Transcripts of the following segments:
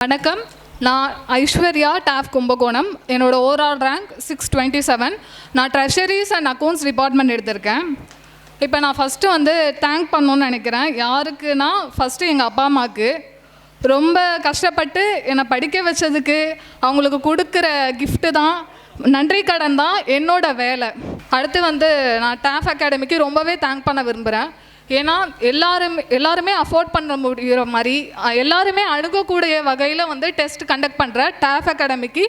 வணக்கம். நான் ஐஸ்வர்யா டாஃப் கும்பகோணம். என்னோட ஓவரால் ரேங்க் 627. நான் ட்ரெஷரிஸ் அண்ட் அக்கௌண்ட்ஸ் டிபார்ட்மெண்ட் எடுத்திருக்கேன். இப்போ நான் ஃபஸ்ட்டு தேங்க் பண்ணணுன்னு நினைக்கிறேன். யாருக்குன்னா ஃபஸ்ட்டு எங்கள் அப்பா அம்மாவுக்கு ரொம்ப கஷ்டப்பட்டு என்னை படிக்க வச்சதுக்கு அவங்களுக்கு கொடுக்குற கிஃப்ட்டு தான், நன்றி கடன் தான் என்னோடய வேலை. அடுத்து நான் டாஃப் அகாடமிக்கு ரொம்பவே தேங்க் பண்ண விரும்புகிறேன். ஏன்னா எல்லாருமே அஃபோர்ட் பண்ண முடிகிற மாதிரி எல்லாருமே அணுகக்கூடிய வகையில் டெஸ்ட் கண்டக்ட் பண்ணுற டாஃப் அகாடமிக்கு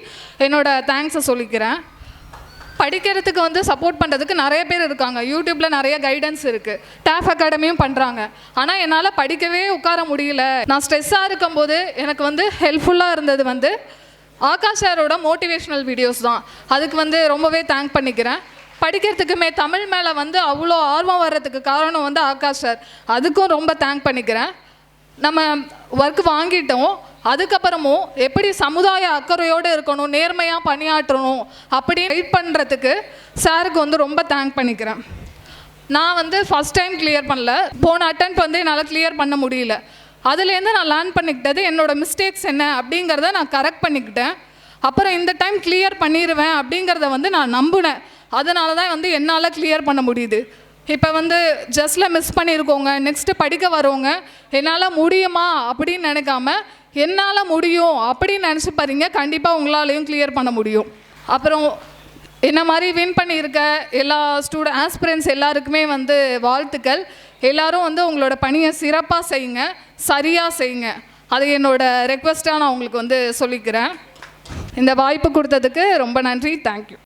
என்னோடய தேங்க்ஸை சொல்லிக்கிறேன். படிக்கிறதுக்கு சப்போர்ட் பண்ணுறதுக்கு நிறைய பேர் இருக்காங்க. யூடியூப்பில் நிறைய கைடன்ஸ் இருக்குது, டாஃப் அகாடமியும் பண்ணுறாங்க. ஆனால் என்னால் படிக்கவே உட்கார முடியல. நான் ஸ்ட்ரெஸ்ஸாக இருக்கும்போது எனக்கு ஹெல்ப்ஃபுல்லாக இருந்தது ஆகாஷ் சாரோட மோட்டிவேஷ்னல் வீடியோஸ் தான். அதுக்கு ரொம்பவே தேங்க் பண்ணிக்கிறேன். படிக்கிறதுக்குமே தமிழ் மேலே அவ்வளோ ஆர்வம் வர்றதுக்கு காரணம் ஆகாஷ் சார். அதுக்கும் ரொம்ப தேங்க் பண்ணிக்கிறேன். நம்ம ஒர்க் வாங்கிட்டோம், அதுக்கப்புறமும் எப்படி சமுதாய அக்கறையோடு இருக்கணும், நேர்மையாக பணியாற்றணும் அப்படி கைட் பண்ணுறதுக்கு சாருக்கு ரொம்ப தேங்க் பண்ணிக்கிறேன். நான் ஃபஸ்ட் டைம் கிளியர் பண்ணல, போன அட்டெம்ப்ட் என்னால் கிளியர் பண்ண முடியல. அதுலேருந்து நான் லேர்ன் பண்ணிக்கிட்டது என்னோடய மிஸ்டேக்ஸ் என்ன அப்படிங்கிறத நான் கரெக்ட் பண்ணிக்கிட்டேன். அப்புறம் இந்த டைம் கிளியர் பண்ணிடுவேன் அப்படிங்கிறத நான் நம்பினேன். அதனால தான் என்னால் கிளியர் பண்ண முடியுது. இப்போ ஜஸ்ட்டில் மிஸ் பண்ணியிருக்கோங்க, நெக்ஸ்ட்டு படிக்க வரவங்க என்னால் முடியுமா அப்படின்னு நினைக்காம என்னால் முடியும் அப்படின்னு நினச்சி பாருங்க, கண்டிப்பாக உங்களாலையும் கிளியர் பண்ண முடியும். அப்புறம் என்ன மாதிரி வின் பண்ணியிருக்க எல்லா ஆஸ்பிரன்ஸ் எல்லாருக்குமே வாழ்த்துக்கள். எல்லோரும் உங்களோட பணியை சிறப்பாக செய்யுங்க, சரியாக செய்யுங்க. அது என்னோடய ரெக்வெஸ்ட்டாக நான் உங்களுக்கு சொல்லிக்கிறேன். இந்த வாய்ப்பு கொடுத்ததுக்கு ரொம்ப நன்றி. தேங்க்யூ.